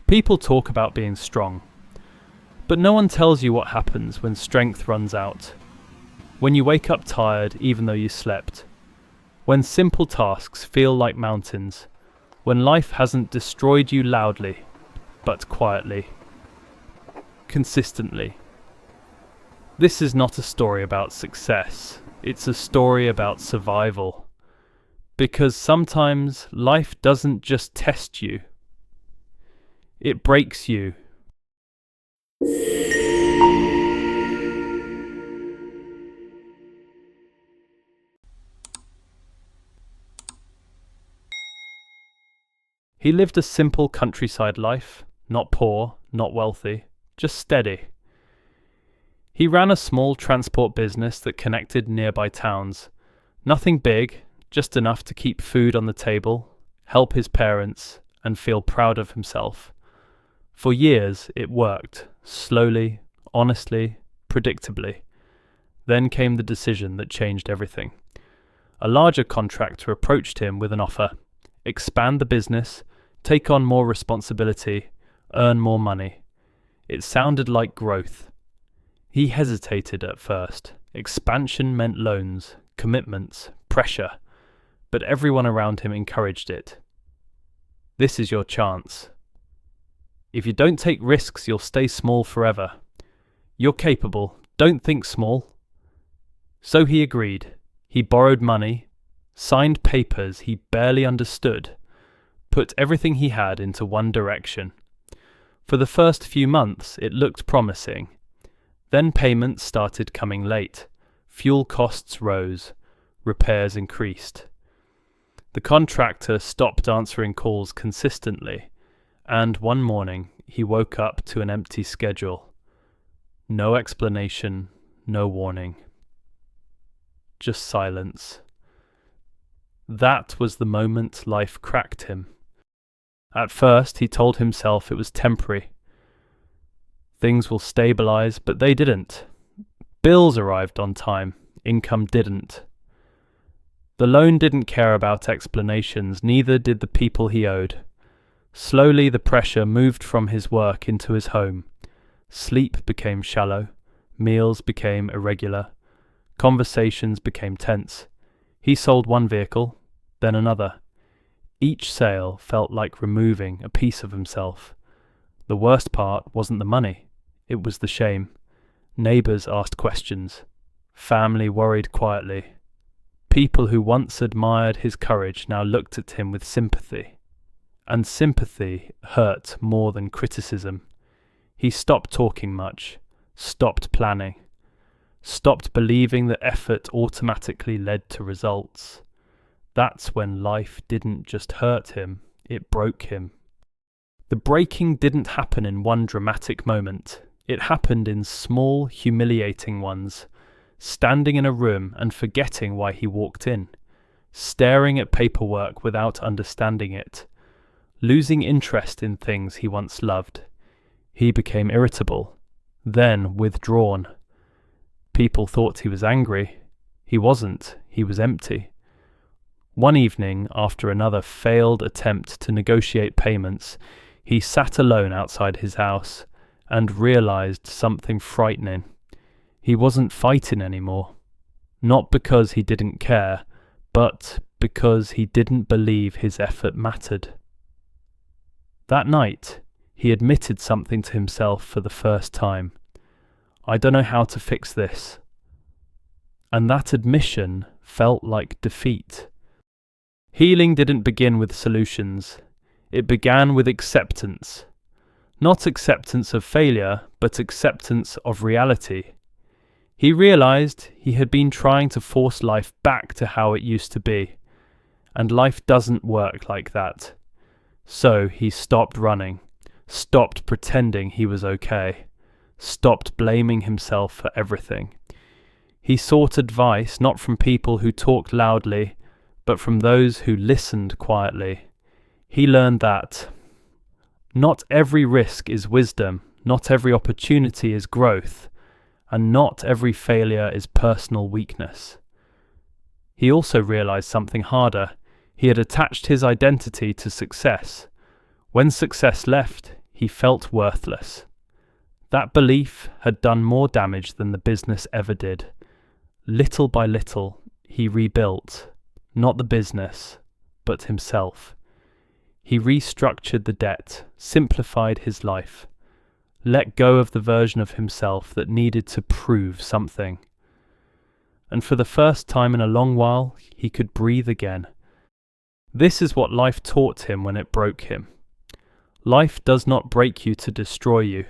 People talk about being strong, but no one tells you what happens when strength runs out. When you wake up tired even though you slept. When simple tasks feel like mountains. When life hasn't destroyed you loudly, but quietly. Consistently. This is not a story about success. It's a story about survival. Because sometimes life doesn't just test you. It breaks you. He lived a simple countryside life, not poor, not wealthy, just steady. He ran a small transport business that connected nearby towns. Nothing big, just enough to keep food on the table, help his parents, and feel proud of himself. For years it worked, slowly, honestly, predictably. Then came the decision that changed everything. A larger contractor approached him with an offer. Expand the business, take on more responsibility, earn more money. It sounded like growth. He hesitated at first. Expansion meant loans, commitments, pressure. But everyone around him encouraged it. This is your chance. If you don't take risks, you'll stay small forever. You're capable. Don't think small. So he agreed. He borrowed money, signed papers he barely understood, put everything he had into one direction. For the first few months, it looked promising. Then payments started coming late. Fuel costs rose. Repairs increased. The contractor stopped answering calls consistently. And one morning, he woke up to an empty schedule. No explanation, no warning. Just silence. That was the moment life cracked him. At first, he told himself it was temporary. Things will stabilize, but they didn't. Bills arrived on time, income didn't. The loan didn't care about explanations, neither did the people he owed. Slowly the pressure moved from his work into his home. Sleep became shallow, meals became irregular, conversations became tense. He sold one vehicle, then another. Each sale felt like removing a piece of himself. The worst part wasn't the money, it was the shame. Neighbours asked questions. Family worried quietly. People who once admired his courage now looked at him with sympathy. And sympathy hurt more than criticism. He stopped talking much, stopped planning, stopped believing that effort automatically led to results. That's when life didn't just hurt him, it broke him. The breaking didn't happen in one dramatic moment. It happened in small, humiliating ones. Standing in a room and forgetting why he walked in. Staring at paperwork without understanding it. Losing interest in things he once loved. He became irritable, then withdrawn. People thought he was angry. He wasn't, he was empty. One evening, after another failed attempt to negotiate payments, he sat alone outside his house and realized something frightening. He wasn't fighting anymore. Not because he didn't care, but because he didn't believe his effort mattered. That night, he admitted something to himself for the first time. I don't know how to fix this. And that admission felt like defeat. Healing didn't begin with solutions. It began with acceptance. Not acceptance of failure, but acceptance of reality. He realized he had been trying to force life back to how it used to be. And life doesn't work like that. So he stopped running, stopped pretending he was okay, stopped blaming himself for everything. He sought advice not from people who talked loudly, but from those who listened quietly. He learned that not every risk is wisdom, not every opportunity is growth, and not every failure is personal weakness. He also realized something harder. He had attached his identity to success. When success left, he felt worthless. That belief had done more damage than the business ever did. Little by little, he rebuilt, not the business, but himself. He restructured the debt, simplified his life, let go of the version of himself that needed to prove something. And for the first time in a long while, he could breathe again. This is what life taught him when it broke him. Life does not break you to destroy you.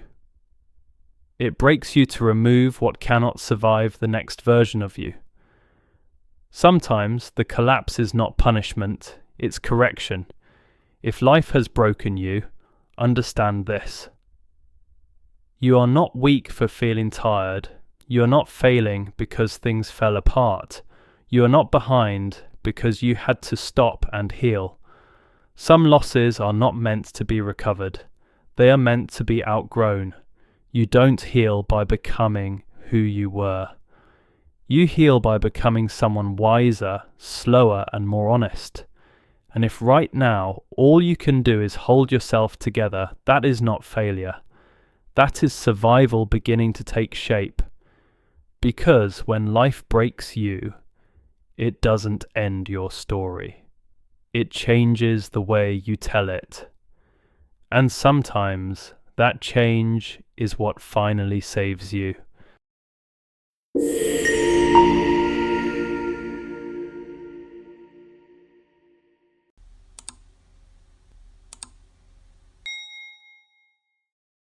It breaks you to remove what cannot survive the next version of you. Sometimes the collapse is not punishment, it's correction. If life has broken you, understand this. You are not weak for feeling tired. You are not failing because things fell apart. You are not behind because you had to stop and heal. Some losses are not meant to be recovered. They are meant to be outgrown. You don't heal by becoming who you were. You heal by becoming someone wiser, slower, and more honest. And if right now all you can do is hold yourself together, that is not failure. That is survival beginning to take shape. Because when life breaks you, it doesn't end your story. It changes the way you tell it. And sometimes that change is what finally saves you.